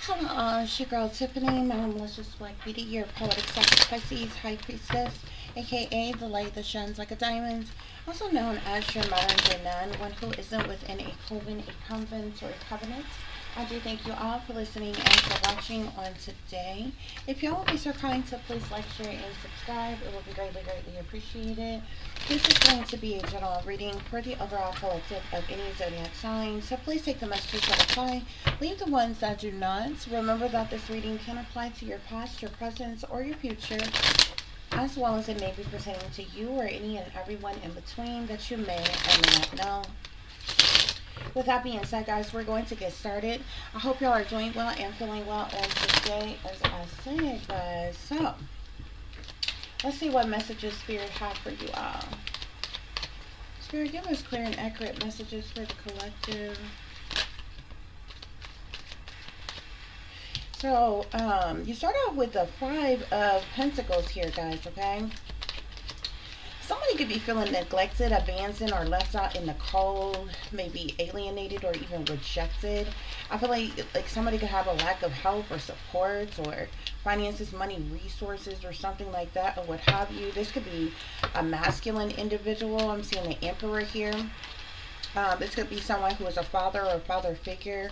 Hello, it's your girl Tiffany. My malicious black beauty, your poetic Pisces High Priestess, aka the light that shines like a diamond, also known as your modern day nun, one who isn't within a coven, a convent, or a covenant. I do thank you all for listening and for watching on today. If y'all would be so kind to please like, share, and subscribe, it would be greatly, greatly appreciated. This is going to be a general reading for the overall collective of any zodiac sign, so please take the messages that apply, leave the ones that do not. Remember that this reading can apply to your past, your present, or your future, as well as it may be pertaining to you or any and everyone in between that you may or may not know. With that being said, guys, we're going to get started. I hope y'all are doing well and feeling well on today, as I said, guys. So, let's see what messages Spirit have for you all. Spirit, give us clear and accurate messages for the collective. So, you start out with the Five of Pentacles here, guys, okay? Somebody could be feeling neglected, abandoned, or left out in the cold, maybe alienated or even rejected. I feel like somebody could have a lack of help or support or finances, money, resources, or something like that, or what have you. This could be a masculine individual. I'm seeing the Emperor here. This could be someone who is a father or father figure.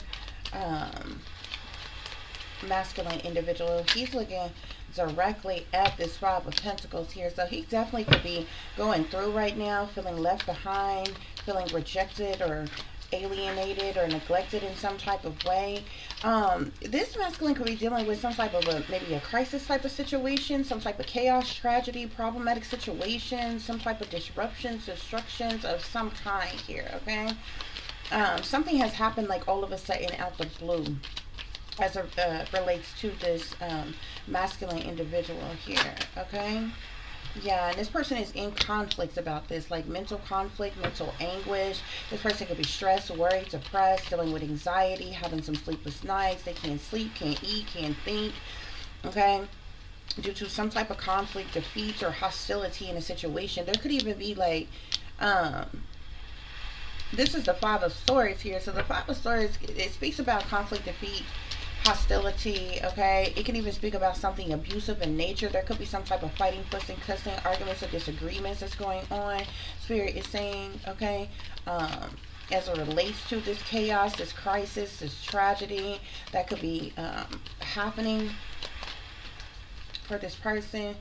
Masculine individual. He's looking directly at this Five of Pentacles here, so he definitely could be going through right now, feeling left behind, feeling rejected or alienated or neglected in some type of way. This masculine could be dealing with some type of maybe a crisis type of situation, some type of chaos, tragedy, problematic situation, some type of disruptions, destructions of some kind here, okay? Something has happened like all of a sudden out the blue as it relates to this masculine individual here, okay? Yeah, and this person is in conflict about this, like mental conflict, mental anguish. This person could be stressed, worried, depressed, dealing with anxiety, having some sleepless nights. They can't sleep, can't eat, can't think, okay? Due to some type of conflict, defeat, or hostility in a situation. There could even be like, this is the Five of Swords here. So the Five of Swords, it speaks about conflict, defeat, hostility, okay? It can even speak about something abusive in nature. There could be some type of fighting, fussing, cussing, arguments, or disagreements that's going on. Spirit is saying, okay, as it relates to this chaos, this crisis, this tragedy that could be happening for this person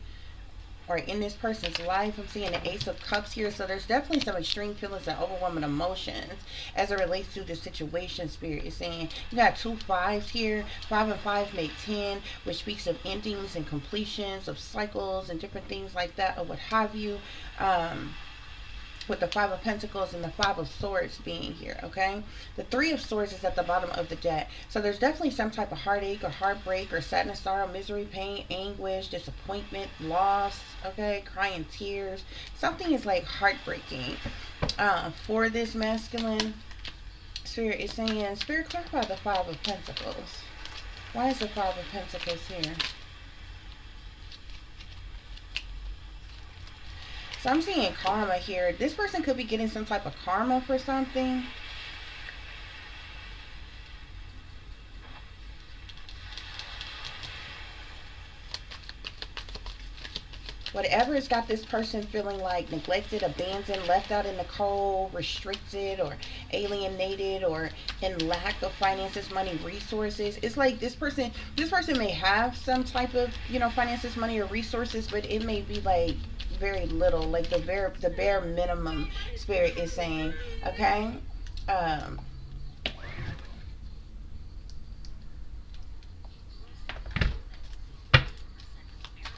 or in this person's life. I'm seeing the Ace of Cups here, so there's definitely some extreme feelings and overwhelming emotions as it relates to this situation. Spirit is saying you got two fives here. 5 and 5 make 10, which speaks of endings and completions of cycles and different things like that, or what have you. With the Five of Pentacles and the Five of Swords being here, okay? The Three of Swords is at the bottom of the deck. So there's definitely some type of heartache or heartbreak or sadness, sorrow, misery, pain, anguish, disappointment, loss, okay? Crying tears. Something is like heartbreaking for this masculine. Spirit is saying, Spirit, clarify the Five of Pentacles. Why is the Five of Pentacles here? So I'm seeing karma here. This person could be getting some type of karma for something. Whatever has got this person feeling like neglected, abandoned, left out in the cold, restricted, or alienated, or in lack of finances, money, resources. It's like this person may have some type of, finances, money, or resources, but it may be like very little, like the bare minimum. Spirit is saying, okay?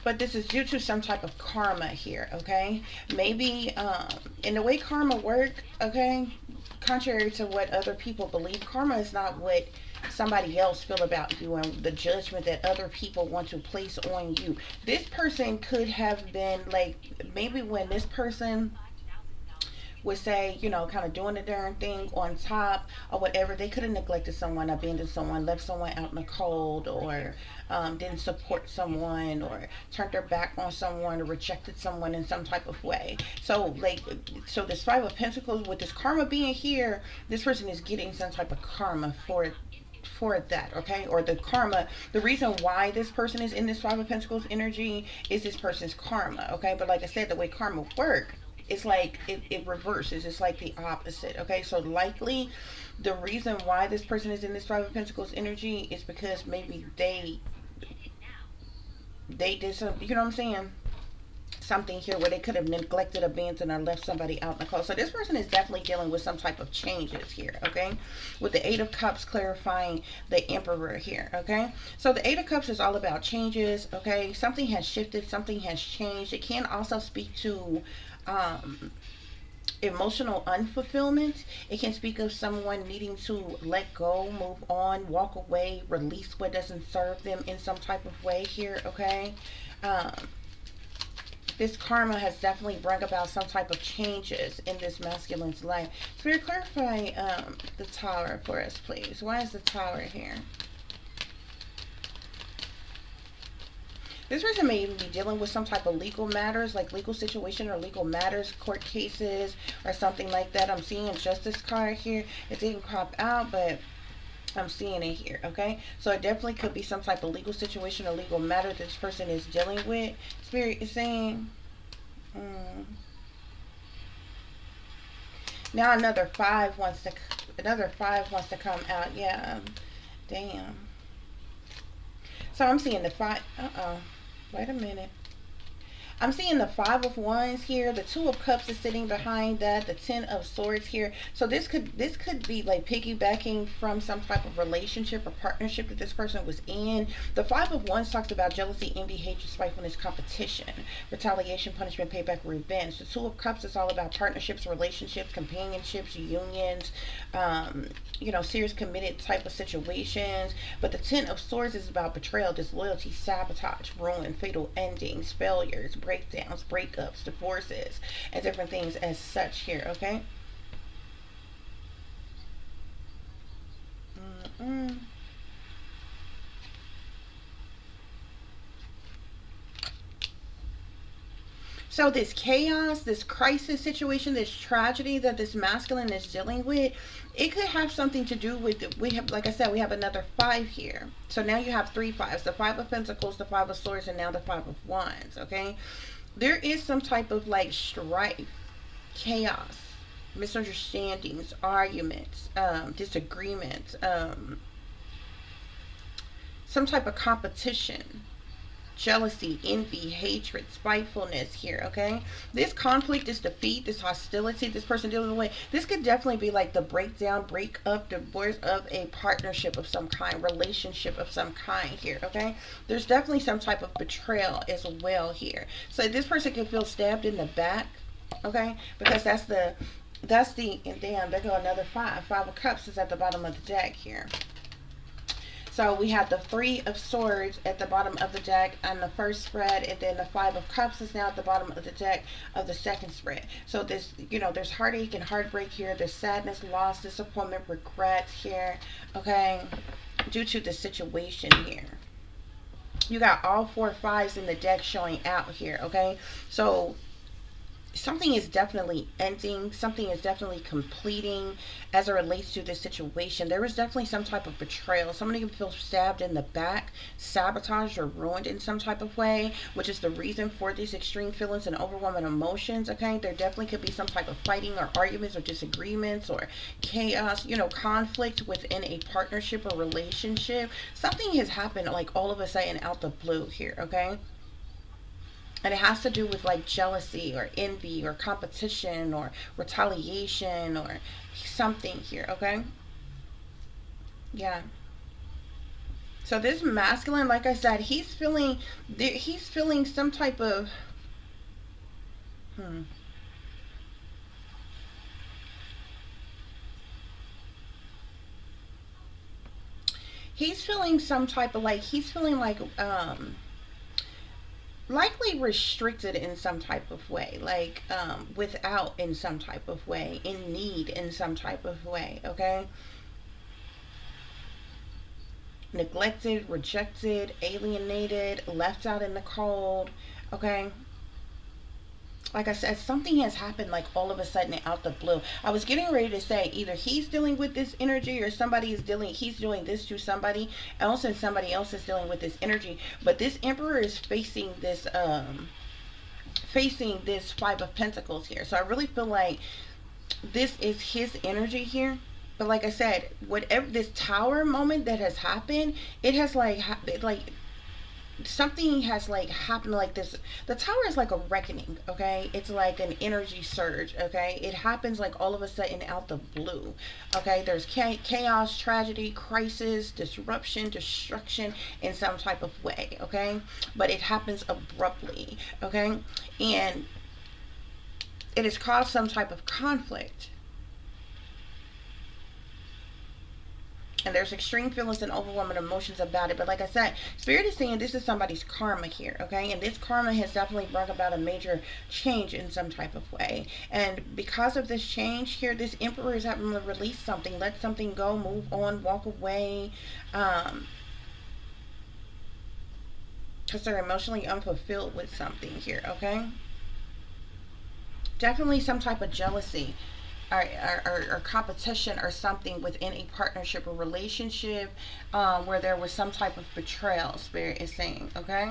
But this is due to some type of karma here, okay? Maybe in the way karma work, okay, contrary to what other people believe, karma is not what somebody else feel about you and the judgment that other people want to place on you. This person could have been like, maybe when this person would say, kind of doing the darn thing on top or whatever, they could have neglected someone, abandoned someone, left someone out in the cold, or didn't support someone, or turned their back on someone, or rejected someone in some type of way. So this Five of Pentacles with this karma being here, this person is getting some type of karma for that, okay? Or the karma, the reason why this person is in this Five of Pentacles energy is this person's karma, okay? But like I said, the way karma works, it's like it reverses. It's like the opposite, okay? So likely the reason why this person is in this Five of Pentacles energy is because maybe they did some, you know what I'm saying, something here where they could have neglected, abandoned, or left somebody out in the cold. So this person is definitely dealing with some type of changes here, okay? With the Eight of Cups clarifying the Emperor here, okay? So the Eight of Cups is all about changes, okay? Something has shifted, something has changed. It can also speak to emotional unfulfillment. It can speak of someone needing to let go, move on, walk away, release what doesn't serve them in some type of way here, okay? Um, this karma has definitely brought about some type of changes in this masculine's life. Spirit, clarify the Tower for us, please. Why is the Tower here? This person may even be dealing with some type of legal matters, like legal situation or legal matters, court cases, or something like that. I'm seeing Justice card here. It didn't crop out, but I'm seeing it here, okay? So it definitely could be some type of legal situation or legal matter that this person is dealing with. Spirit is saying, now another five wants to come out. Yeah, damn. So I'm seeing the five. Wait a minute. I'm seeing the Five of Wands here. The Two of Cups is sitting behind that. The Ten of Swords here. So this could be like piggybacking from some type of relationship or partnership that this person was in. The Five of Wands talks about jealousy, envy, hatred, spitefulness, competition, retaliation, punishment, payback, revenge. The Two of Cups is all about partnerships, relationships, companionships, unions, you know, serious committed type of situations. But the Ten of Swords is about betrayal, disloyalty, sabotage, ruin, fatal endings, failures, breakdowns, breakups, divorces, and different things as such here, okay? So this chaos, this crisis situation, this tragedy that this masculine is dealing with, it could have something to do with, we have, like I said, we have another five here. So now you have three fives, the Five of Pentacles, the Five of Swords, and now the Five of Wands, okay? There is some type of like strife, chaos, misunderstandings, arguments, disagreements, some type of competition, jealousy, envy, hatred, spitefulness here, okay? This conflict, this defeat, this hostility, this person dealing with, this could definitely be like the breakdown, breakup, divorce of a partnership of some kind, relationship of some kind here, okay? There's definitely some type of betrayal as well here. So this person can feel stabbed in the back, okay? Because that's the, and damn, there go another five. Five of Cups is at the bottom of the deck here. So we have the Three of Swords at the bottom of the deck on the first spread, and then the Five of Cups is now at the bottom of the deck of the second spread. So this, you know, there's heartache and heartbreak here. There's sadness, loss, disappointment, regret here, okay, due to the situation here. You got all four fives in the deck showing out here, okay? So something is definitely ending, something is definitely completing as it relates to this situation. There is definitely some type of betrayal. Somebody can feel stabbed in the back, sabotaged, or ruined in some type of way, which is the reason for these extreme feelings and overwhelming emotions, okay? There definitely could be some type of fighting or arguments or disagreements or chaos, you know, conflict within a partnership or relationship. Something has happened like all of a sudden out the blue here, okay? And it has to do with like jealousy or envy or competition or retaliation or something here, okay? Yeah. So this masculine, like I said, he's feeling some type of he's feeling some type of like, he's feeling likely restricted in some type of way, like without in some type of way, in need in some type of way, okay? Neglected, rejected, alienated, left out in the cold, okay? like I said, something has happened like all of a sudden out the blue. I was getting ready to say either he's dealing with this energy or somebody is dealing, he's doing this to somebody else and somebody else is dealing with this energy. But this emperor is facing this five of pentacles here. So I really feel like this is his energy here. But like I said, whatever this tower moment that has happened, it has like something has like happened like this. The tower is like a reckoning, okay? It's like an energy surge, okay? It happens like all of a sudden out the blue, okay? There's chaos, tragedy, crisis, disruption, destruction in some type of way, okay? But it happens abruptly, okay? And it has caused some type of conflict. And there's extreme feelings and overwhelming emotions about it. But like I said, Spirit is saying this is somebody's karma here, okay? And this karma has definitely brought about a major change in some type of way. And because of this change here, this Emperor is having to release something, let something go, move on, walk away. Because they're emotionally unfulfilled with something here, okay? Definitely some type of jealousy or competition or something within a partnership or relationship, where there was some type of betrayal, Spirit is saying, okay?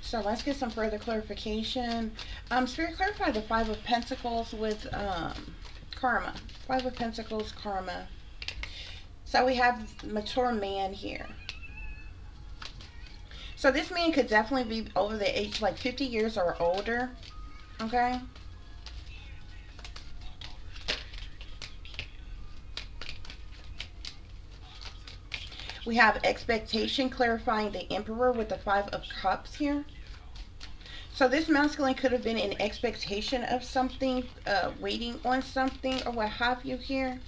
So let's get some further clarification. Spirit, clarify the Five of Pentacles with karma. Five of Pentacles, karma. So we have mature man here. So this man could definitely be over the age, like 50 years or older. Okay. We have expectation, clarifying the Emperor with the Five of Cups here. So this masculine could have been in expectation of something, waiting on something or what have you here.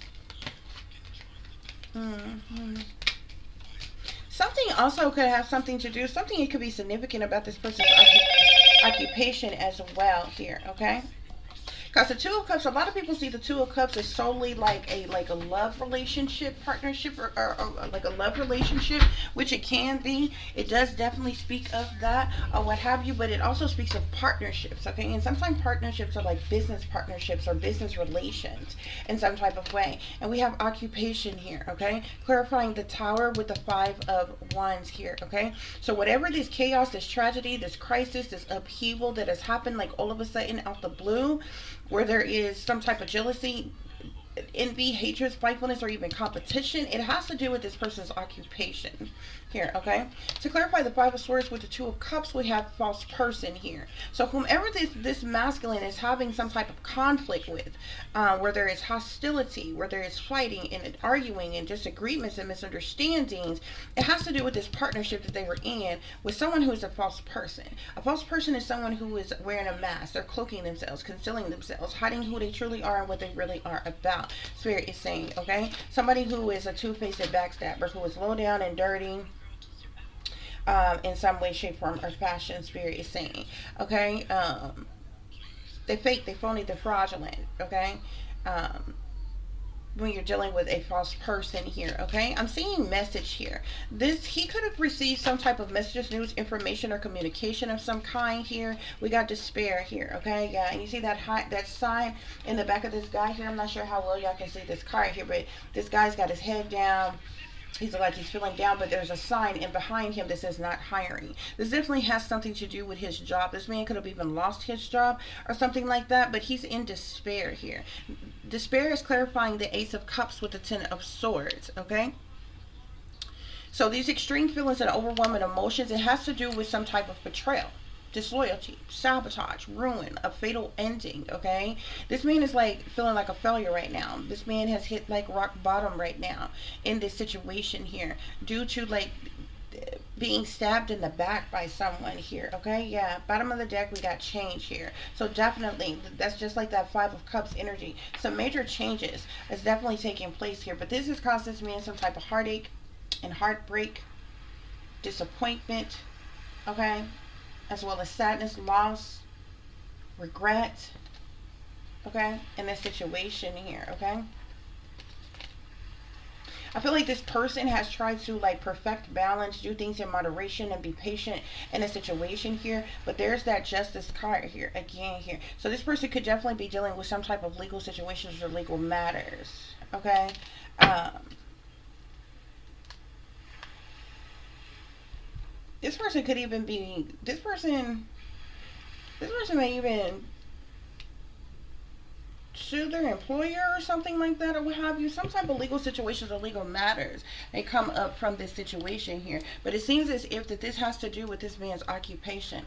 Something also could have something to do, something it could be significant about this person's occupation as well here, okay? Because the Two of Cups, a lot of people see the Two of Cups as solely like a love relationship, partnership, or like a love relationship, which it can be. It does definitely speak of that or what have you, but it also speaks of partnerships, okay? And sometimes partnerships are like business partnerships or business relations in some type of way. And we have occupation here, okay? Clarifying the Tower with the Five of Wands here, okay? So whatever this chaos, this tragedy, this crisis, this upheaval that has happened like all of a sudden out the blue, where there is some type of jealousy, envy, hatred, spitefulness, or even competition, it has to do with this person's occupation here, okay? To clarify the Five of Swords with the Two of Cups, we have false person here. So whomever this masculine is having some type of conflict with, where there is hostility, where there is fighting and arguing and disagreements and misunderstandings, it has to do with this partnership that they were in with someone who is a false person. A false person is someone who is wearing a mask. They're cloaking themselves, concealing themselves, hiding who they truly are and what they really are about. Spirit is saying, okay? Somebody who is a two-faced backstabber, who is low down and dirty, in some way, shape, form, or fashion, Spirit is saying, okay? They fake, they phony, they're fraudulent, okay? When you're dealing with a false person here, okay? I'm seeing message here. He could have received some type of messages, news, information, or communication of some kind here. We got despair here, okay? Yeah, and you see that sign in the back of this guy here. I'm not sure how well y'all can see this card here, but this guy's got his head down. He's like he's feeling down, but there's a sign in behind him that says not hiring. This definitely has something to do with his job. This man could have even lost his job or something like that, but he's in despair here. Despair is clarifying the Ace of Cups with the Ten of Swords, okay? So these extreme feelings and overwhelming emotions, it has to do with some type of betrayal, disloyalty, sabotage, ruin, a fatal ending, okay? This man is like feeling like a failure right now. This man has hit like rock bottom right now in this situation here due to like being stabbed in the back by someone here, okay? Yeah, bottom of the deck, we got change here. So definitely, that's just like that Five of Cups energy. Some major changes is definitely taking place here, but this has caused this man some type of heartache and heartbreak, disappointment, okay? As well as sadness, loss, regret, okay, in this situation here, okay? I feel like this person has tried to like perfect balance, do things in moderation, and be patient in a situation here. But there's that justice card here again here. So this person could definitely be dealing with some type of legal situations or legal matters. Okay. Um, this person could even be this person. This person may even sue their employer or something like that, or what have you. Some type of legal situations or legal matters may come up from this situation here. But it seems as if that this has to do with this man's occupation.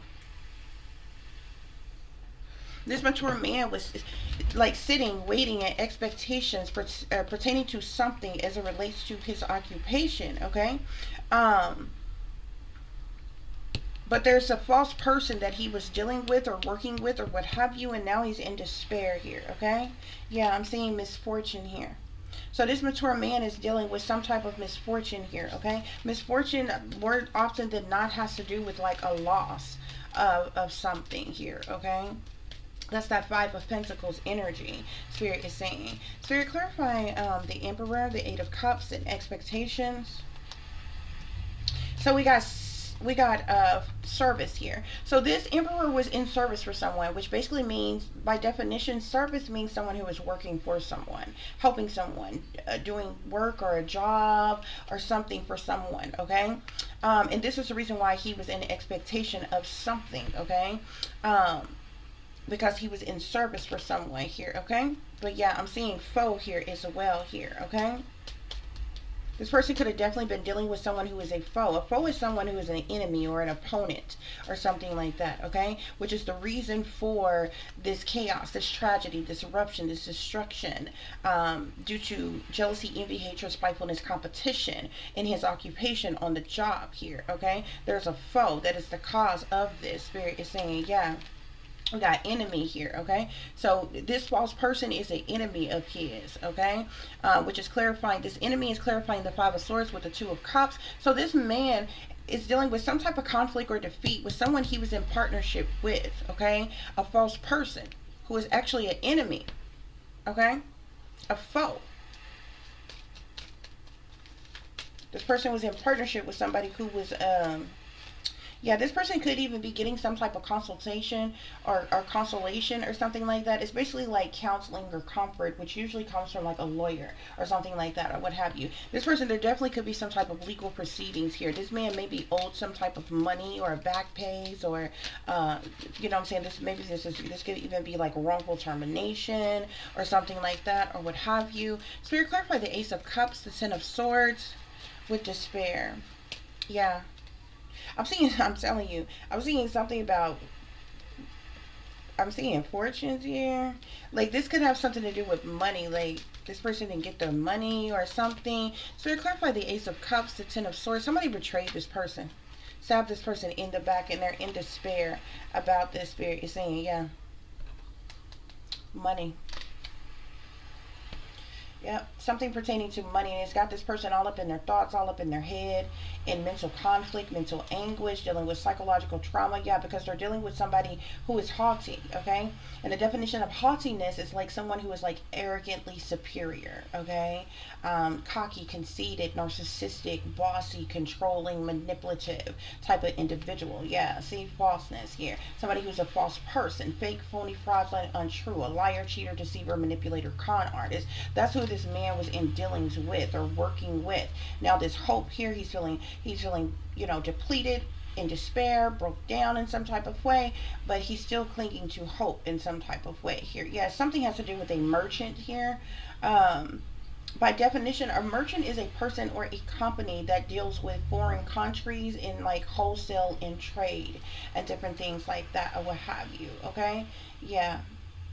This mature man was like sitting, waiting at expectations pertaining to something as it relates to his occupation. Okay. Um, but there's a false person that he was dealing with or working with or what have you, and now he's in despair here. Okay. Yeah, I'm seeing misfortune here. So this mature man is dealing with some type of misfortune here. Okay. Misfortune more often than not has to do with like a loss of something here. Okay. That's that Five of Pentacles energy. Spirit is saying. Spirit, clarify the Emperor, the Eight of Cups, and expectations. So we got service here. So this Emperor was in service for someone, which basically means, by definition, service means someone who is working for someone, helping someone, doing work or a job or something for someone. Okay. And this is the reason why he was in expectation of something. Okay. Because he was in service for someone here. Okay. But yeah, I'm seeing foe here as well here. Okay. This person could have definitely been dealing with someone who is a foe. A foe is someone who is an enemy or an opponent or something like that, okay? Which is the reason for this chaos, this tragedy, this eruption, this destruction, due to jealousy, envy, hatred, spitefulness, competition in his occupation on the job here, okay? There's a foe that is the cause of this. Spirit is saying, yeah. We got enemy here, okay? So this false person is an enemy of his, okay? Which is clarifying, this enemy is clarifying the Five of Swords with the Two of Cups. So this man is dealing with some type of conflict or defeat with someone he was in partnership with, okay? A false person who is actually an enemy, okay? A foe. This person was in partnership with somebody who was, yeah, this person could even be getting some type of consultation or consolation or something like that. It's basically like counseling or comfort, which usually comes from like a lawyer or something like that or what have you. This person, there definitely could be some type of legal proceedings here. This man may be owed some type of money or back pays or, you know what I'm saying? This could even be like wrongful termination or something like that or what have you. Spirit, clarify the Ace of Cups, the Ten of Swords with despair. Yeah. I'm telling you, I'm seeing something about, I'm seeing fortunes here. Like, this could have something to do with money. Like, this person didn't get their money or something. So to clarify the Ace of Cups, the Ten of Swords, somebody betrayed this person. Stabbed this person in the back and they're in despair about this. Spirit is saying, yeah, money. Yep, something pertaining to money, and it's got this person all up in their thoughts, all up in their head, in mental conflict, mental anguish, dealing with psychological trauma. Yeah, because they're dealing with somebody who is haughty, okay? And the definition of haughtiness is like someone who is like arrogantly superior, okay? Cocky, conceited, narcissistic, bossy, controlling, manipulative type of individual. Yeah, see, falseness here. Somebody who's a false person, fake, phony, fraudulent, untrue, a liar, cheater, deceiver, manipulator, con artist. That's who this man was in dealings with or working with. Now this hope here, he's feeling, you know, depleted, in despair, broke down in some type of way, but he's still clinging to hope in some type of way here. Yeah, something has to do with a merchant here. By definition, a merchant is a person or a company that deals with foreign countries in like wholesale and trade and different things like that or what have you, okay? Yeah.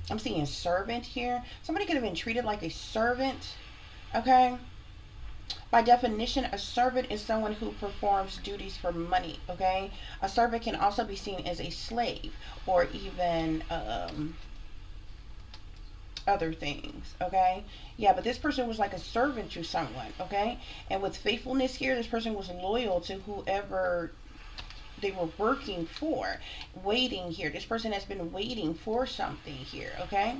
I'm seeing servant here. Somebody could have been treated like a servant, okay? By definition, a servant is someone who performs duties for money, okay? A servant can also be seen as a slave or even other things, okay? Yeah, but this person was like a servant to someone, okay? And with faithfulness here, this person was loyal to whoever they were working for. Waiting here, this person has been waiting for something here, okay?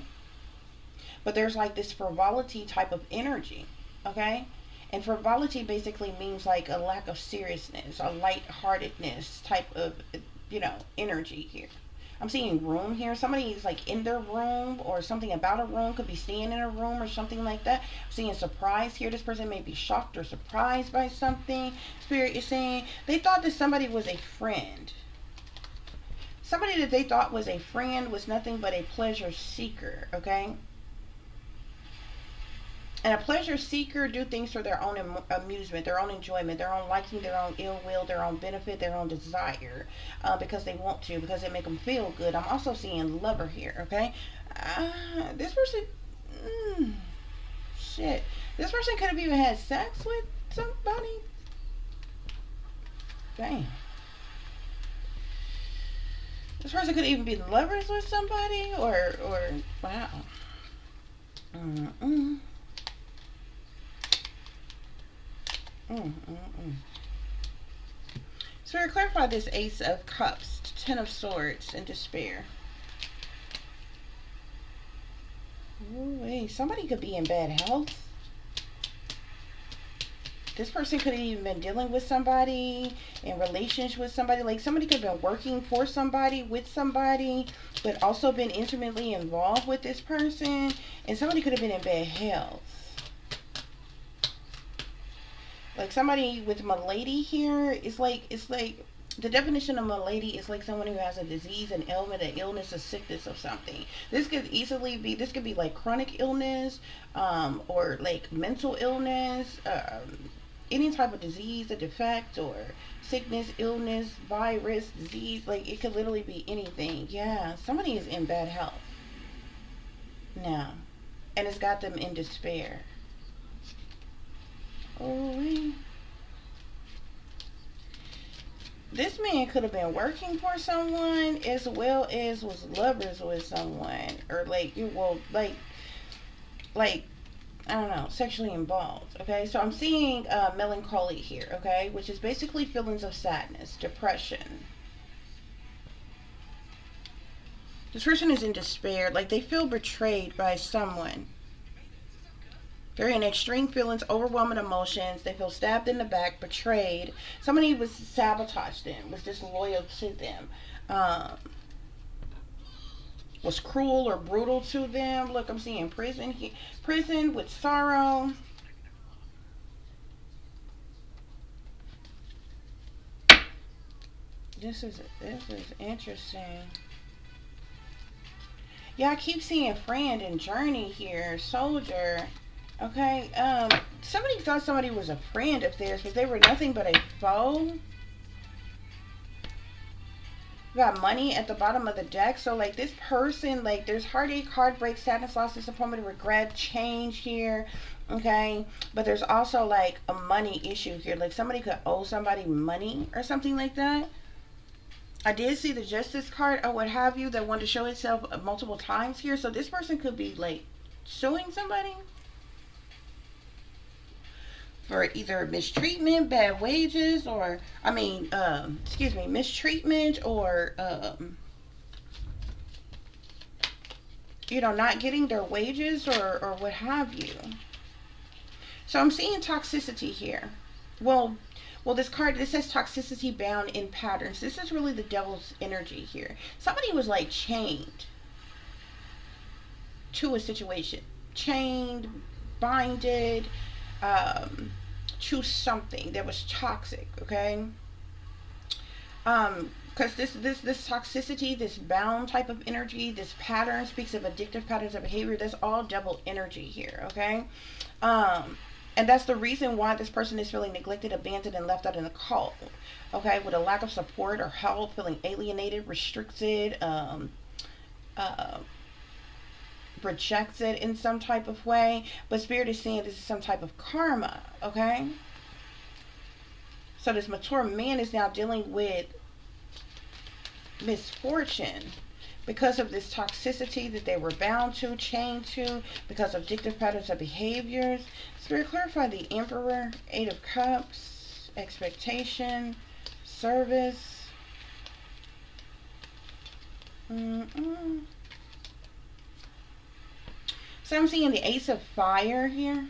But there's like this frivolity type of energy, okay? And frivolity basically means like a lack of seriousness, a lightheartedness type of, energy here. I'm seeing room here. Somebody is like in their room, or something about a room could be staying in a room or something like that. I'm seeing surprise here. This person may be shocked or surprised by something. Spirit is saying they thought that somebody was a friend. Somebody that they thought was a friend was nothing but a pleasure seeker, okay? And a pleasure seeker do things for their own amusement, their own enjoyment, their own liking, their own ill will, their own benefit, their own desire, because they want to, because it make them feel good. I'm also seeing lover here, okay? This person, shit. This person could have even had sex with somebody. Damn. This person could even be lovers with somebody, or wow. Mm-mm. Spirit, clarify this Ace of Cups, Ten of Swords, and Despair. Ooh, wait, somebody could be in bad health. This person could have even been dealing with somebody, in relationship with somebody. Like somebody could have been working for somebody, with somebody, but also been intimately involved with this person. And somebody could have been in bad health. Like somebody with malady here is like, it's like the definition of malady is like someone who has a disease, an ailment, an illness, a sickness of something. This could easily be, this could be like chronic illness, or like mental illness, any type of disease, a defect, or sickness, illness, virus, disease. Like it could literally be anything. Yeah, somebody is in bad health now, and it's got them in despair. Oh, this man could have been working for someone as well as was lovers with someone, or like, well, like I don't know, sexually involved. Okay, so I'm seeing melancholy here. Okay, which is basically feelings of sadness, depression. This person is in despair, like they feel betrayed by someone. They're in extreme feelings, overwhelming emotions. They feel stabbed in the back, betrayed. Somebody was sabotaged them, was disloyal to them, was cruel or brutal to them. Look, I'm seeing prison here, prison with sorrow. This is interesting. Yeah, I keep seeing friend and journey here, soldier. Okay, somebody thought somebody was a friend of theirs, but they were nothing but a foe. We got money at the bottom of the deck. So, like, this person, like, there's heartache, heartbreak, sadness, loss, disappointment, regret, change here. Okay, but there's also, like, a money issue here. Like, somebody could owe somebody money or something like that. I did see the Justice card or what have you that wanted to show itself multiple times here. So, this person could be, like, suing somebody for either mistreatment, bad wages, or mistreatment, or not getting their wages, or what have you. So I'm seeing toxicity here. Well, this card, this says toxicity bound in patterns. This is really the devil's energy here. Somebody was like chained to a situation, chained, binded, to something that was toxic. Okay, because this toxicity, this bound type of energy, this pattern speaks of addictive patterns of behavior. That's all double energy here. Okay, and that's the reason why this person is feeling neglected, abandoned, and left out in the cold. Okay, with a lack of support or help, feeling alienated, restricted, rejected in some type of way. But Spirit is saying this is some type of karma. Okay, so this mature man is now dealing with misfortune because of this toxicity that they were bound to, chained to, because of addictive patterns of behaviors. Spirit, clarify the Emperor, Eight of Cups, expectation, service. So I'm seeing the Ace of Fire here.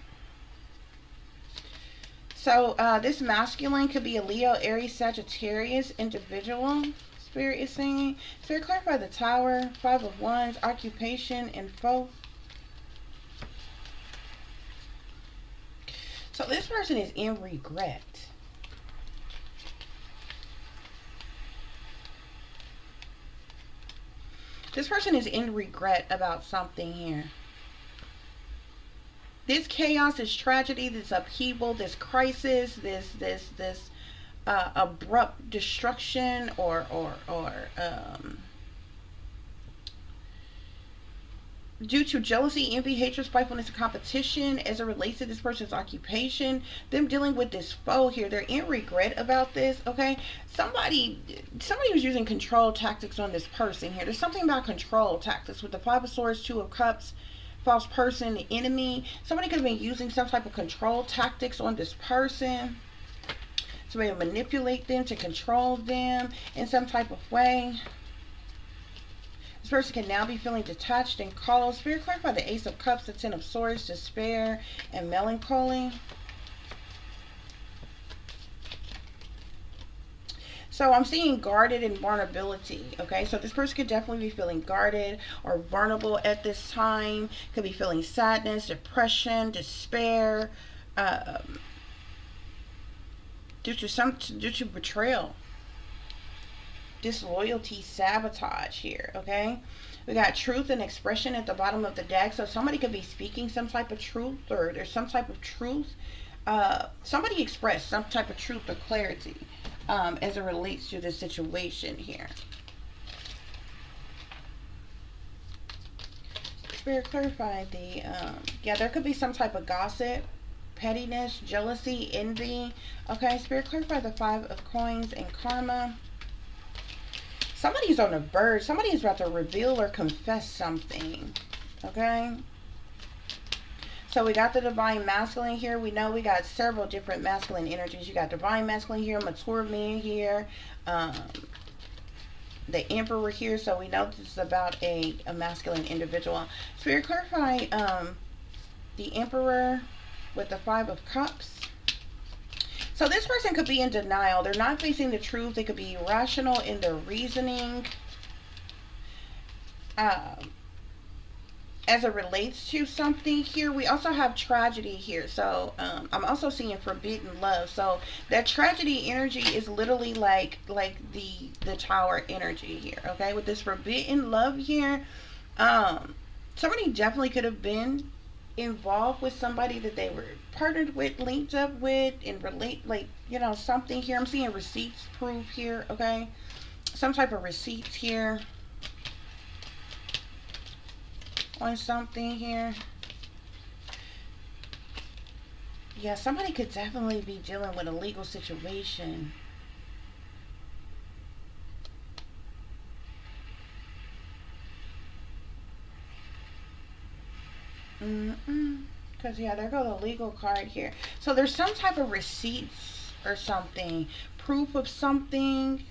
So this masculine could be a Leo, Aries, Sagittarius individual. Spirit is saying. Spirit, clarify the Tower, Five of Wands, occupation, info. So this person is in regret. This person is in regret about something here. This chaos, this tragedy, this upheaval, this crisis, this abrupt destruction or due to jealousy, envy, hatred, spitefulness, and competition as it relates to this person's occupation, them dealing with this foe here, they're in regret about this, okay? Somebody was using control tactics on this person here. There's something about control tactics with the Five of Swords, Two of Cups, false person, the enemy. Somebody could have been using some type of control tactics on this person to be able to manipulate them, to control them in some type of way. This person can now be feeling detached and cold. Spirit, clarify the Ace of Cups, the Ten of Swords, despair, and melancholy. So I'm seeing guarded and vulnerability, okay? So this person could definitely be feeling guarded or vulnerable at this time. Could be feeling sadness, depression, despair, due to betrayal, disloyalty, sabotage here, okay? We got truth and expression at the bottom of the deck. So somebody could be speaking some type of truth, or there's some type of truth. Somebody expressed some type of truth or clarity as it relates to this situation here. Spirit, clarify the, yeah, there could be some type of gossip, pettiness, jealousy, envy. Okay, Spirit, clarify the Five of Coins and karma. Somebody's on the verge. Somebody is about to reveal or confess something. Okay. So we got the divine masculine here. We know we got several different masculine energies. You got divine masculine here, mature man here, the emperor here. So we know this is about a masculine individual. Spirit, clarify the emperor with the Five of Cups. So this person could be in denial. They're not facing the truth. They could be irrational in their reasoning as it relates to something here. We also have tragedy here. So I'm also seeing forbidden love. So that tragedy energy is literally like the Tower energy here. Okay, with this forbidden love here, somebody definitely could have been involved with somebody that they were partnered with, linked up with, and relate, like, you know, something here. I'm seeing receipts, proof here, okay? Some type of receipts here on something here. Yeah, somebody could definitely be dealing with a legal situation. Because, yeah, there go the legal card here. So there's some type of receipts or something, proof of something.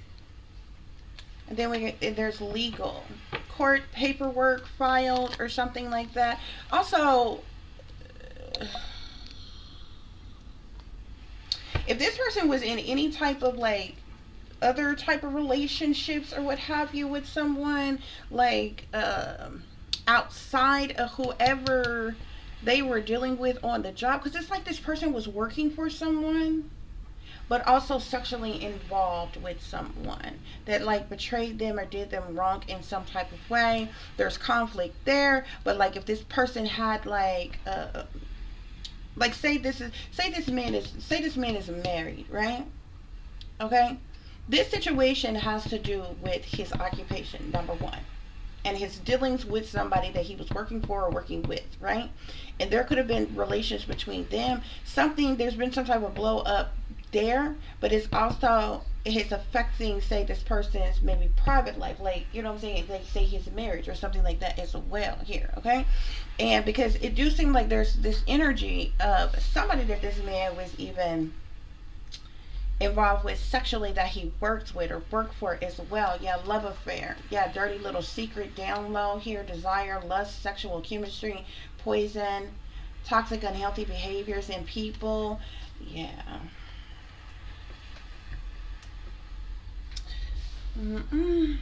And then there's legal, court paperwork filed or something like that. Also, if this person was in any type of like other type of relationships or what have you with someone, like outside of whoever they were dealing with on the job, because it's like this person was working for someone but also sexually involved with someone that like betrayed them or did them wrong in some type of way. There's conflict there. But like if this person had like say this man is married, right? Okay, this situation has to do with his occupation, number one, and his dealings with somebody that he was working for or working with, right? And there could have been relations between them. There's been some type of blow up there, but it's affecting, say, this person's maybe private life, like, you know what I'm saying, like say his marriage or something like that as well here, okay? And because it do seem like there's this energy of somebody that this man was even involved with sexually that he worked with or worked for as well. Yeah, love affair. Yeah, dirty little secret down low here, desire, lust, sexual chemistry, poison, Toxic, unhealthy behaviors in people. Yeah. Mm-mm.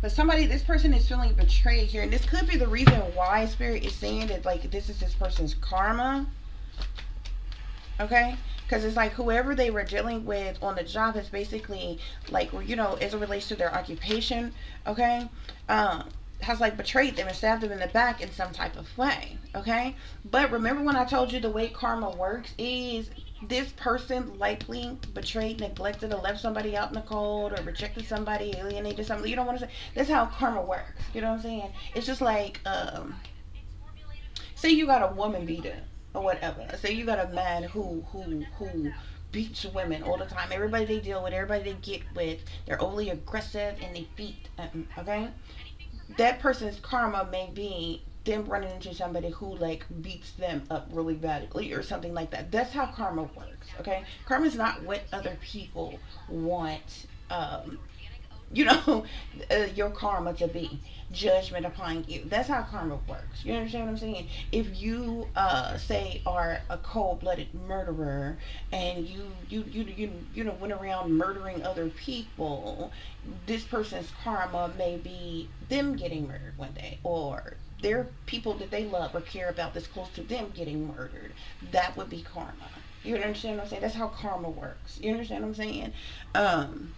But somebody, this person is feeling betrayed here, and this could be the reason why Spirit is saying that, like, this is this person's karma. Okay, because it's like whoever they were dealing with on the job is basically like, as it relates to their occupation. Okay, has like betrayed them and stabbed them in the back in some type of way. Okay, but remember when I told you the way karma works is this person likely betrayed, neglected, or left somebody out in the cold, or rejected somebody, alienated somebody. You don't want to say that's how karma works. You know what I'm saying? It's just like, say you got a woman beater or whatever. Say you got a man who beats women all the time. Everybody they deal with, everybody they get with, they're overly aggressive and they beat. Okay, that person's karma may be them running into somebody who like beats them up really badly or something like that. That's how karma works. Okay, karma is not what other people want. You know, your karma to be judgment upon you. That's how karma works. You understand what I'm saying? If you say are a cold-blooded murderer and you went around murdering other people, this person's karma may be them getting murdered one day, or their people that they love or care about that's close to them getting murdered. That would be karma. You understand what I'm saying? That's how karma works. You understand what I'm saying? Um,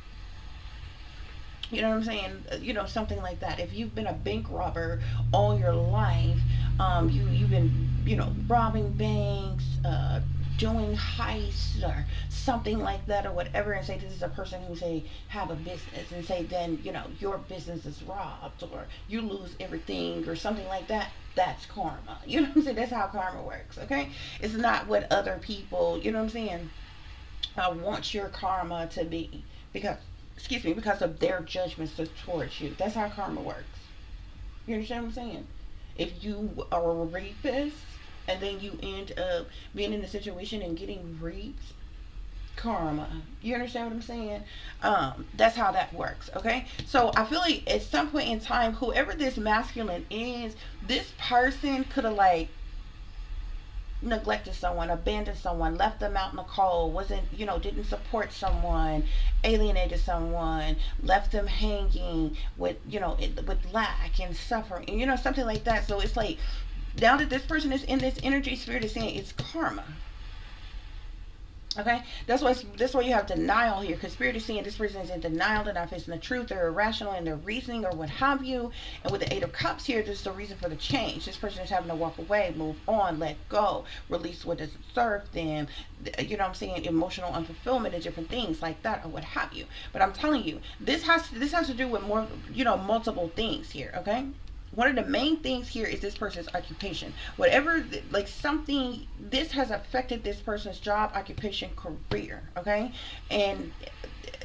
you know what I'm saying? Something like that. If you've been a bank robber all your life, you've been robbing banks, doing heists or something like that or whatever, and say this is a person who say have a business, and say then your business is robbed or you lose everything or something like that. That's karma. You know what I'm saying? That's how karma works. Okay, it's not what other people. You know what I'm saying? Want your karma to be, because excuse me, because of their judgments towards you. That's how karma works. You understand what I'm saying? If you are a rapist and then you end up being in a situation and getting raped, karma. You understand what I'm saying? That's how that works. Okay, so I feel like at some point in time, whoever this masculine is, this person could have like neglected someone, abandoned someone, left them out in the cold, wasn't, didn't support someone, alienated someone, left them hanging with, with lack and suffering, something like that. So it's like, now that this person is in this energy, Spirit is saying it's karma. Okay, that's why you have denial here, because Spirit is saying this person is in denial, they're not facing the truth, they're irrational in their reasoning or what have you. And with the Eight of Cups here, this is the reason for the change. This person is having to walk away, move on, let go, release what doesn't serve them. You know what I'm saying? Emotional unfulfillment and different things like that or what have you. But I'm telling you, this has to do with more, multiple things here. Okay. One of the main things here is this person's occupation. Whatever, like something, this has affected this person's job, occupation, career. Okay, and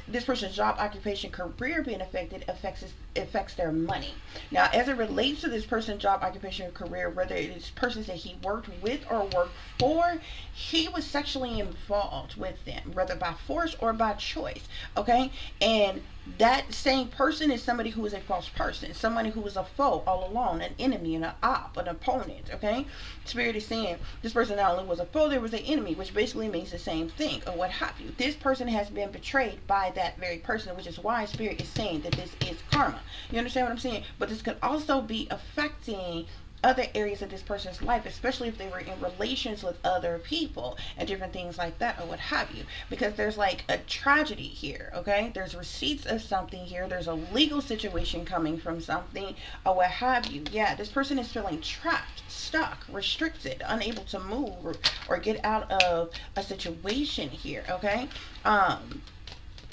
this person's job, occupation, career being affected affects their money. Now, as it relates to this person's job, occupation, career, whether it's persons that he worked with or worked for, he was sexually involved with them, whether by force or by choice. Okay, and that same person is somebody who is a false person, somebody who was a foe all along, an enemy, an op, an opponent. Okay, Spirit is saying this person not only was a foe, there was an enemy, which basically means the same thing or what have you. This person has been betrayed by that very person, which is why Spirit is saying that this is karma. You understand what I'm saying? But this could also be affecting other areas of this person's life, especially if they were in relations with other people and different things like that or what have you, because there's like a tragedy here. Okay, there's receipts of something here, there's a legal situation coming from something or what have you. Yeah, this person is feeling trapped, stuck, restricted, unable to move or get out of a situation here. Okay,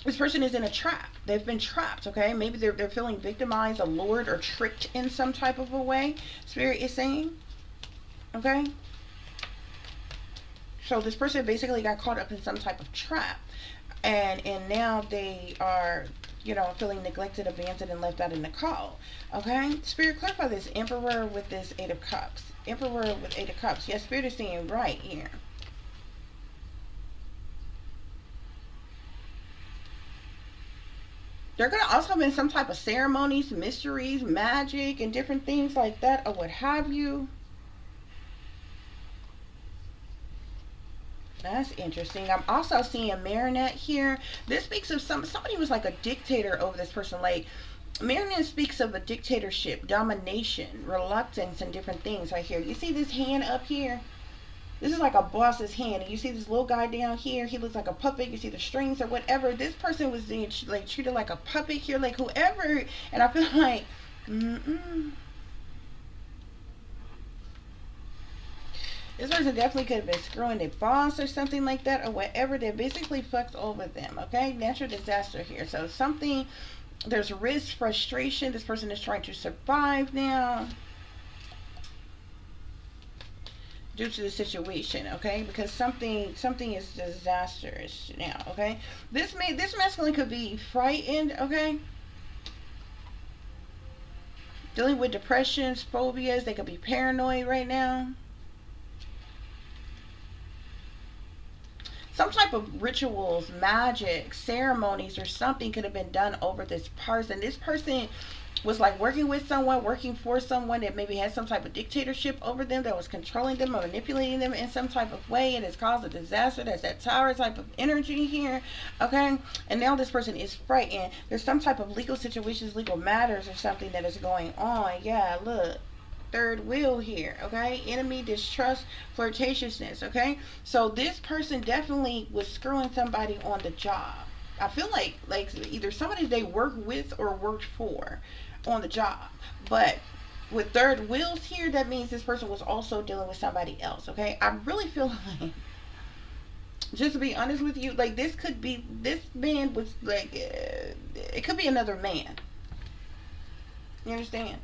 this person is in a trap. They've been trapped. Okay, maybe they're feeling victimized, allured, or tricked in some type of a way. Spirit is saying. Okay, so this person basically got caught up in some type of trap, and now they are feeling neglected, abandoned, and left out in the cold. Okay, Spirit, clarify this Emperor with this Eight of Cups. Emperor with Eight of Cups. Yes, Spirit is saying right here. They're going to also have in some type of ceremonies, mysteries, magic, and different things like that, or what have you. That's interesting. I'm also seeing Marinette here. This speaks of somebody was like a dictator over this person. Like Marinette speaks of a dictatorship, domination, reluctance, and different things right here. You see this hand up here? This is like a boss's hand. And you see this little guy down here. He looks like a puppet. You see the strings or whatever. This person was being like treated like a puppet here, like whoever. And I feel like, this person definitely could have been screwing their boss or something like that, or whatever. They basically fucked over them. Okay, natural disaster here. So something, there's risk, frustration. This person is trying to survive now due to the situation, okay? Because something is disastrous now, okay? This masculine could be frightened, okay? Dealing with depressions, phobias. They could be paranoid right now. Some type of rituals, magic, ceremonies, or something could have been done over this person. This person was like working with someone, working for someone that maybe had some type of dictatorship over them, that was controlling them or manipulating them in some type of way, and it's caused a disaster. That's that tower type of energy here, okay? And now this person is frightened. There's some type of legal situations, legal matters or something that is going on. Yeah, look. Third wheel here, okay? Enemy, distrust, flirtatiousness, okay? So this person definitely was screwing somebody on the job. I feel like either somebody they worked with or worked for on the job. But with third wheels here, that means this person was also dealing with somebody else, okay? I really feel like, just to be honest with you, like this man was like, it could be another man. You understand?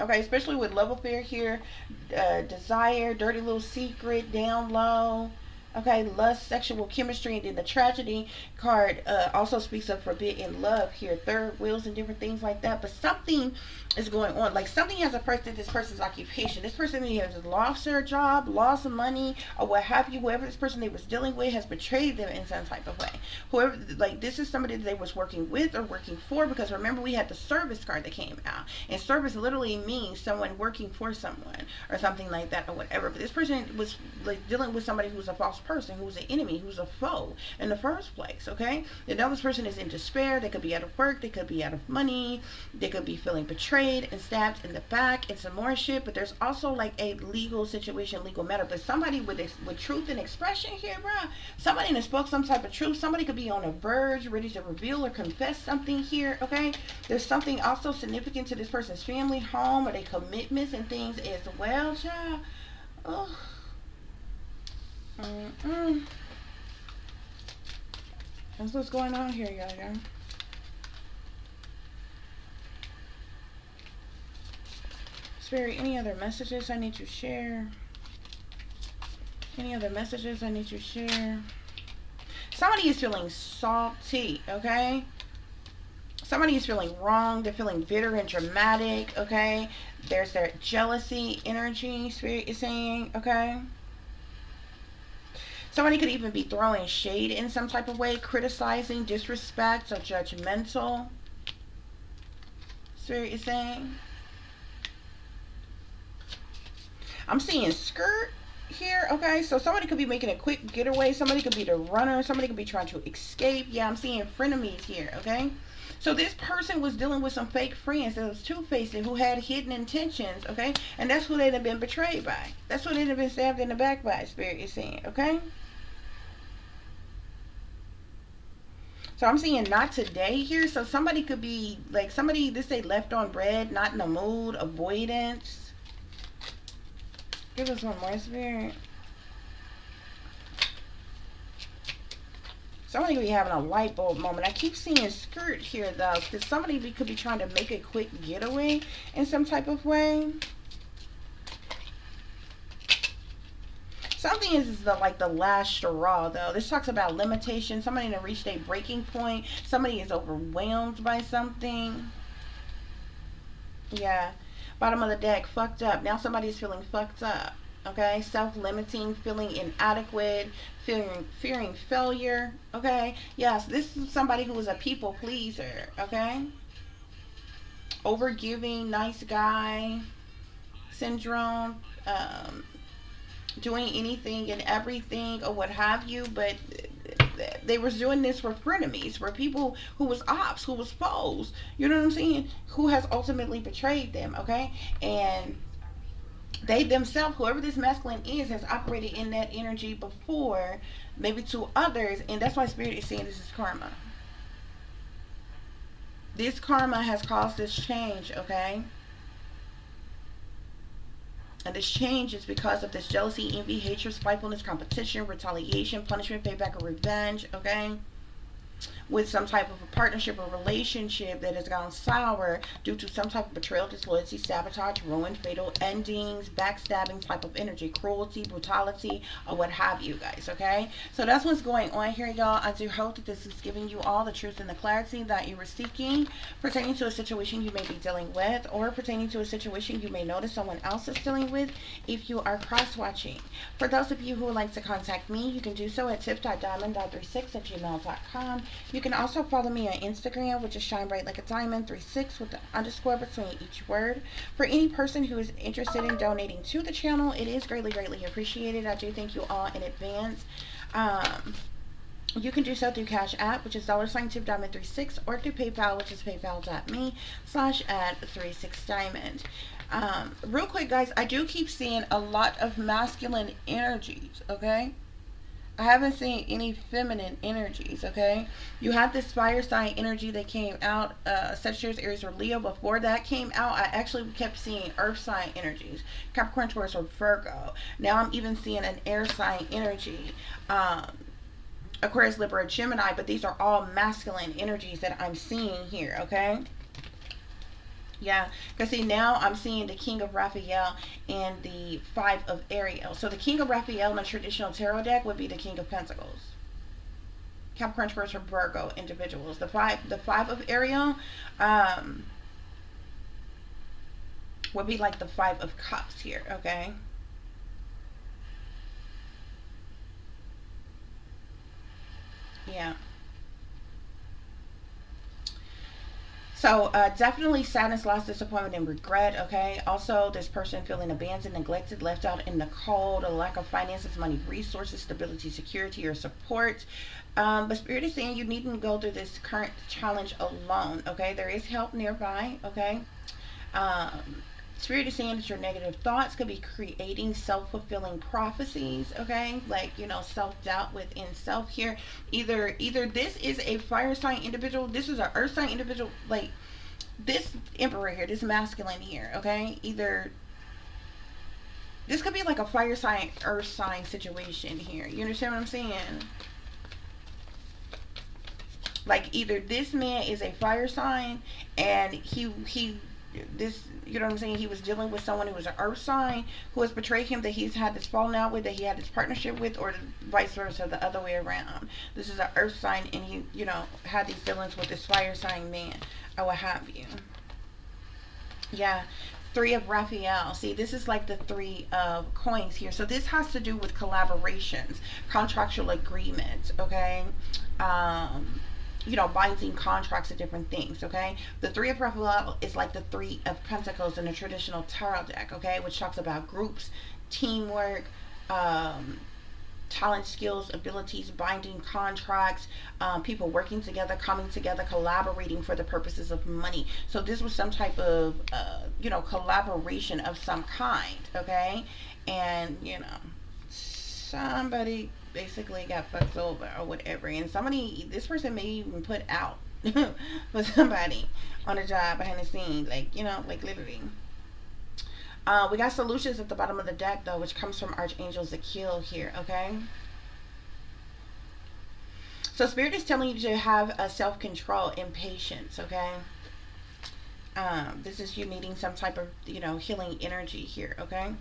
Okay, especially with love affair here, desire, dirty little secret, down low. Okay, lust, sexual chemistry, and then the tragedy card also speaks of forbidden love here, third wheels and different things like that. But something is going on. Like something has affected this person's occupation. This person has lost their job, lost money, or what have you. Whoever this person they was dealing with has betrayed them in some type of way. Whoever, like this is somebody that they was working with or working for, because remember we had the service card that came out. And service literally means someone working for someone or something like that or whatever. But this person was like dealing with somebody who's a false person, who's an enemy, who's a foe in the first place, okay? And now this person is in despair. They could be out of work, they could be out of money, they could be feeling betrayed and stabbed in the back and some more shit. But there's also like a legal situation, legal matter. But somebody with truth and expression here, bruh, somebody that spoke some type of truth. Somebody could be on a verge, ready to reveal or confess something here, okay? There's something also significant to this person's family, home, or their commitments and things as well, child. Oh. That's what's going on here, y'all. Spirit, any other messages I need to share? Any other messages I need to share? Somebody is feeling salty, okay? Somebody is feeling wrong. They're feeling bitter and dramatic, okay? There's that jealousy energy, Spirit is saying, okay? Somebody could even be throwing shade in some type of way, criticizing, disrespect, or judgmental. Spirit is saying. I'm seeing skirt here, okay? So somebody could be making a quick getaway. Somebody could be the runner. Somebody could be trying to escape. Yeah, I'm seeing frenemies here, okay? So this person was dealing with some fake friends that was two-faced, who had hidden intentions, okay? And that's who they'd have been betrayed by. That's who they'd have been stabbed in the back by, Spirit is saying, okay? So I'm seeing not today here. So somebody could be like somebody, this say left on bread, not in the mood, avoidance. Give us one more, Spirit. Somebody could be having a light bulb moment. I keep seeing skirt here though, because somebody could be trying to make a quick getaway in some type of way. Something is like the last straw though. This talks about limitation. Somebody that reached a breaking point. Somebody is overwhelmed by something. Yeah. Bottom of the deck, fucked up. Now somebody's feeling fucked up. Okay, self-limiting, feeling inadequate, fearing failure. Okay, yes, this is somebody who is a people pleaser. Okay, overgiving, nice guy syndrome, um, doing anything and everything or what have you, but they was doing this for frenemies, for people who was ops, who was foes. You know what I'm saying? Who has ultimately betrayed them. Okay, and they themselves, whoever this masculine is, has operated in that energy before, maybe to others, and that's why spirit is saying this is karma. This karma has caused this change. Okay, and this change is because of this jealousy, envy, hatred, spitefulness, competition, retaliation, punishment, payback, or revenge. Okay, with some type of a partnership or relationship that has gone sour due to some type of betrayal, disloyalty, sabotage, ruin, fatal endings, backstabbing type of energy, cruelty, brutality, or what have you guys. Okay, so that's what's going on here, y'all. I do hope that this is giving you all the truth and the clarity that you were seeking pertaining to a situation you may be dealing with, or pertaining to a situation you may notice someone else is dealing with if you are cross watching. For those of you who would like to contact me, you can do so at tiff.diamond.36@gmail.com. You can also follow me on Instagram, which is shine bright like a diamond 36 with the underscore between each word. For any person who is interested in donating to the channel, it is greatly appreciated. I do thank you all in advance. You can do so through Cash App, which is $tiff.diamond36, or through PayPal, which is paypal.me/@36diamond. Real quick, guys, I do keep seeing a lot of masculine energies. Okay, I haven't seen any feminine energies. Okay, you had this fire sign energy that came out, Sagittarius, Aries, or Leo. Before that came out, I actually kept seeing earth sign energies, Capricorn, Taurus, or Virgo. Now I'm even seeing an air sign energy, Aquarius, Libra, Gemini, but these are all masculine energies that I'm seeing here. Okay, yeah, because see, now I'm seeing the King of Raphael and the Five of Ariel. So the King of Raphael in a traditional tarot deck would be the King of Pentacles. Capricorn, Taurus, or Virgo individuals. The five of Ariel, um, would be like the Five of Cups here. Okay. Yeah. So definitely sadness, loss, disappointment, and regret. Okay. Also, this person feeling abandoned, neglected, left out in the cold, a lack of finances, money, resources, stability, security, or support. But Spirit is saying you needn't go through this current challenge alone. Okay. There is help nearby. Okay. Um, Spirit is saying that your negative thoughts could be creating self-fulfilling prophecies. Okay, like self-doubt within self here. Either this is a fire sign individual, this is an earth sign individual, like this emperor here, this masculine here. Okay, either this could be like a fire sign, earth sign situation here. You understand what I'm saying? Like either this man is a fire sign and he this, you know what I'm saying, he was dealing with someone who was an earth sign who has betrayed him, that he's had this falling out with, that he had this partnership with, or vice versa, the other way around. This is an earth sign and he had these feelings with this fire sign man or what have you. Yeah. Three of Raphael. See, this is like the three of coins here. So this has to do with collaborations, contractual agreements. Okay. Binding contracts and different things. Okay. The three of Raphael is like the three of Pentacles in a traditional tarot deck. Okay, which talks about groups, teamwork, um, talent, skills, abilities, binding contracts, people working together, coming together, collaborating for the purposes of money. So this was some type of, collaboration of some kind. Okay, and somebody basically got fucked over or whatever, and this person may even put out for somebody on a job behind the scenes, like literally. We got solutions at the bottom of the deck though, which comes from Archangel Zakiel here. Okay, so Spirit is telling you to have a self-control and patience. Okay, this is you needing some type of healing energy here. Okay,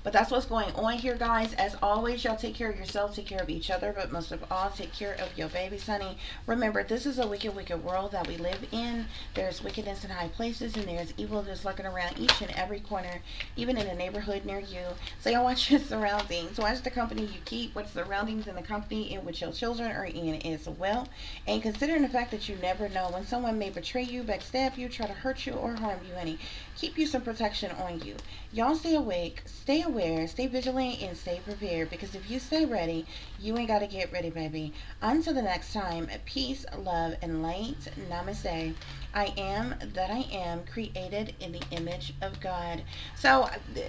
But that's what's going on here, guys. As always, y'all take care of yourself, take care of each other, but most of all, take care of your babies, honey. Remember, this is a wicked, wicked world that we live in. There's wickedness in high places, and there's evil just lurking around each and every corner, even in a neighborhood near you. So y'all watch your surroundings. Watch the company you keep, what surroundings and the company in which your children are in as well. And considering the fact that you never know when someone may betray you, backstab you, try to hurt you, or harm you, honey, keep you some protection on you. Y'all stay awake, stay aware, stay vigilant, and stay prepared, because if you stay ready, you ain't got to get ready, baby. Until the next time, peace, love, and light. Namaste. I am that I am, created in the image of God. So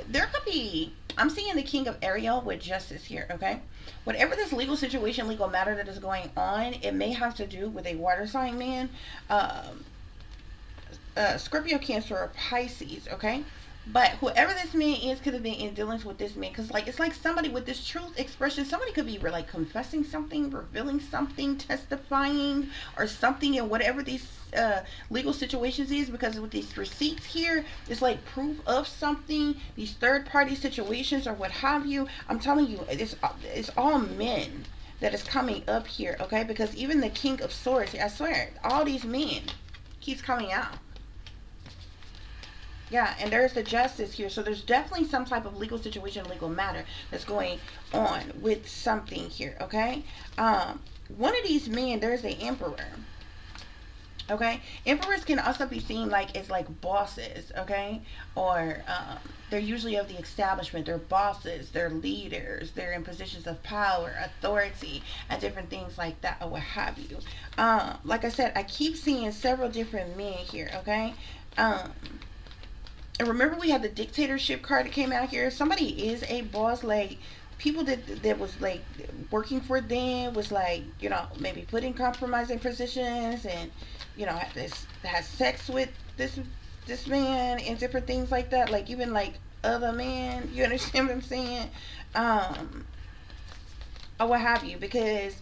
there could be, I'm seeing the King of Ariel with justice here, okay? Whatever this legal situation, legal matter that is going on, it may have to do with a water sign man, Scorpio, Cancer, or Pisces, okay? But whoever this man is could have been in dealings with this man, because like it's like somebody with this truth expression, somebody could be like confessing something, revealing something, testifying, or something in whatever these legal situations is, because with these receipts here, it's like proof of something, these third party situations or what have you. I'm telling you, it's all men that is coming up here, okay? Because even the King of Swords, I swear, all these men keeps coming out. Yeah, and there's the justice here. So there's definitely some type of legal situation, legal matter that's going on with something here, okay? One of these men, there's the emperor. Okay, emperors can also be seen like as like bosses, okay, or they're usually of the establishment. They're bosses, they're leaders, they're in positions of power, authority, and different things like that, or what have you. Like I said, I keep seeing several different men here, okay. And remember, we had the dictatorship card that came out here. Somebody is a boss, like people that was like working for them was like, you know, maybe put in compromising positions, and you know, has sex with this man and different things like that, like even like other men, you understand what I'm saying, or what have you, because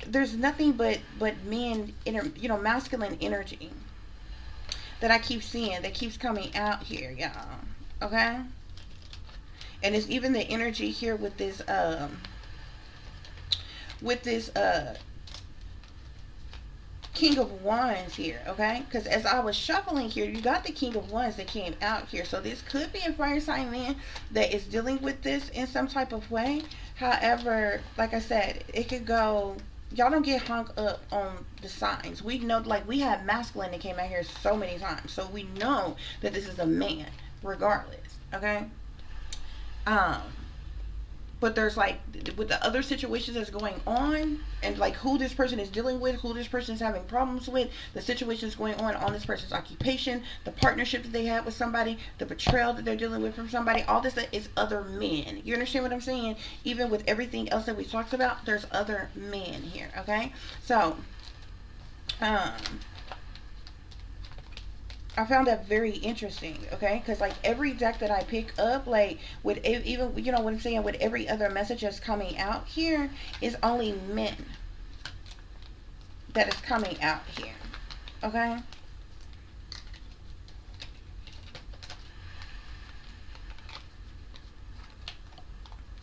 there's nothing but men, you know, masculine energy that I keep seeing that keeps coming out here, y'all. Okay? And it's even the energy here with this King of Wands here, okay? Because as I was shuffling here, you got the King of Wands that came out here. So this could be a fire sign man that is dealing with this in some type of way. However, like I said, it could go, y'all don't get hung up on the signs. We know, like, we have masculine that came out here so many times, so we know that this is a man regardless, okay? But there's like, with the other situations that's going on, and like who this person is dealing with, who this person is having problems with, the situations going on this person's occupation, the partnership that they have with somebody, the betrayal that they're dealing with from somebody, all this is other men. You understand what I'm saying? Even with everything else that we talked about, there's other men here, okay? So I found that very interesting, okay? Because like every deck that I pick up, like with even, you know what I'm saying, with every other message that's coming out here, is only men that is coming out here, okay?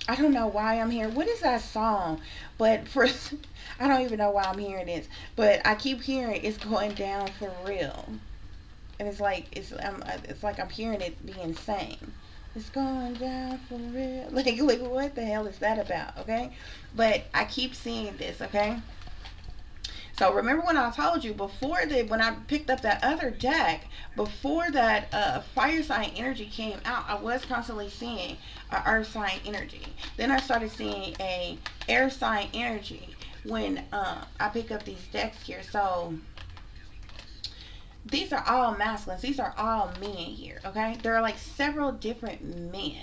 I don't know why I'm here. What is that song? But for I don't even know why I'm hearing this, but I keep hearing it's going down for real. And it's like it's like I'm hearing it being sang. It's going down for real. Like what the hell is that about? Okay, but I keep seeing this. Okay, so remember when I told you before that, when I picked up that other deck, before that fire sign energy came out, I was constantly seeing a earth sign energy. Then I started seeing a air sign energy when I pick up these decks here. So these are all masculines. These are all men here, okay? There are like several different men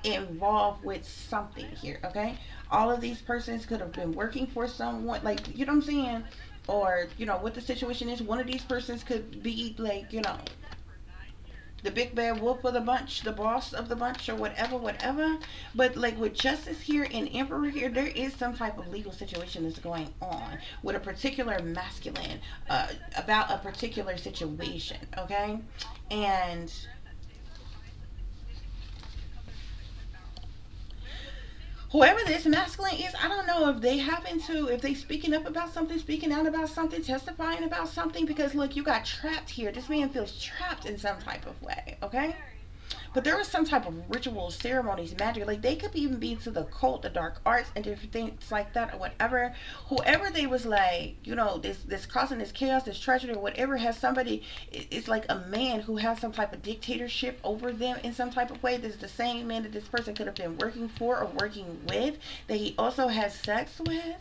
involved with something here, okay? All of these persons could have been working for someone, like, you know what I'm saying? Or, you know, what the situation is. One of these persons could be like, you know, the big bad wolf of the bunch, the boss of the bunch, or whatever, whatever. But like with justice here and emperor here, there is some type of legal situation that's going on with a particular masculine, about a particular situation, okay? And Whoever this masculine is, I don't know if they happen to, if they speaking up about something, speaking out about something, testifying about something, because look, you got trapped here. This man feels trapped in some type of way, okay? But there was some type of ritual, ceremonies, magic. Like they could even be to the cult, the dark arts, and different things like that, or whatever. Whoever they was like, this causing this chaos, this tragedy, or whatever, has somebody. It's like a man who has some type of dictatorship over them in some type of way. This is the same man that this person could have been working for or working with, that he also has sex with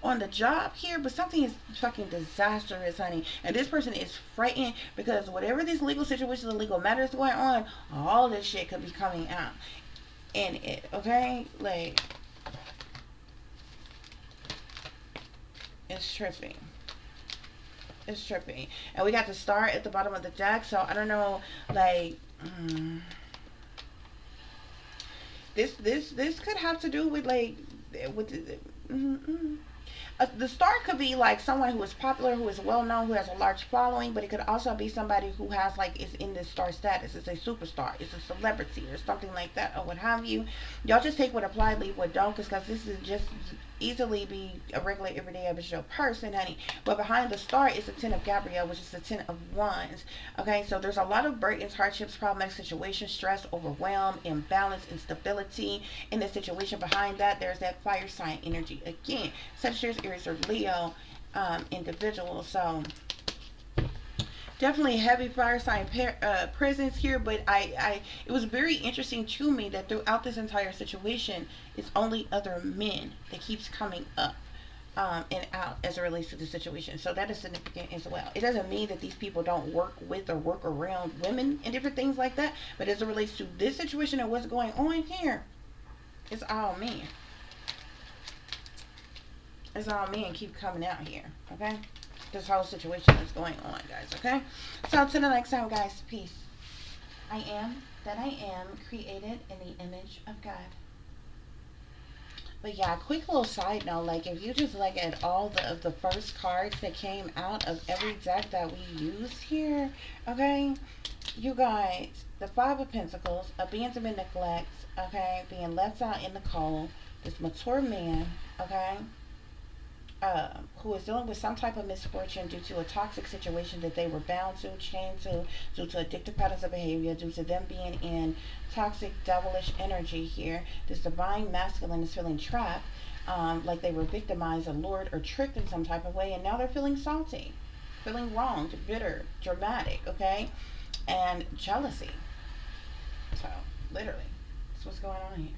on the job here, but something is fucking disastrous, honey. And this person is frightened because whatever this legal situation, the legal matters going on, all this shit could be coming out in it, okay? Like, it's tripping. It's tripping. And we got the star at the bottom of the deck, so I don't know, like, this could have to do with, like, with the star could be like someone who is popular, who is well known, who has a large following, but it could also be somebody who has, like, is in this star status. It's a superstar, it's a celebrity, or something like that, or what have you. Y'all just take what apply, leave what don't, because this is just easily be a regular everyday average Joe person, honey. But behind the star is the 10 of Gabrielle, which is the 10 of Wands. Okay, so there's a lot of burdens, hardships, problematic situations, stress, overwhelm, imbalance, instability in the situation. Behind that, there's that fire sign energy again. Sagittarius, Aries, or Leo individuals. So definitely heavy fire sign presence here, but it was very interesting to me that throughout this entire situation, it's only other men that keeps coming up and out as it relates to the situation. So that is significant as well. It doesn't mean that these people don't work with or work around women and different things like that, but as it relates to this situation and what's going on here, it's all men. It's all men keep coming out here, okay? This whole situation is going on, guys, okay? So until the next time, guys, peace. I am that I am, created in the image of God. But yeah, quick little side note, like if you just look at all of the first cards that came out of every deck that we used here, okay? You guys, the Five of Pentacles, abandonment, neglect, okay? Being left out in the cold, this mature man, okay? Who is dealing with some type of misfortune due to a toxic situation that they were bound to, chained to, due to addictive patterns of behavior, due to them being in toxic, devilish energy here. This divine masculine is feeling trapped, like they were victimized, allured, or tricked in some type of way, and now they're feeling salty, feeling wronged, bitter, dramatic, okay? And jealousy. So, literally, that's what's going on here.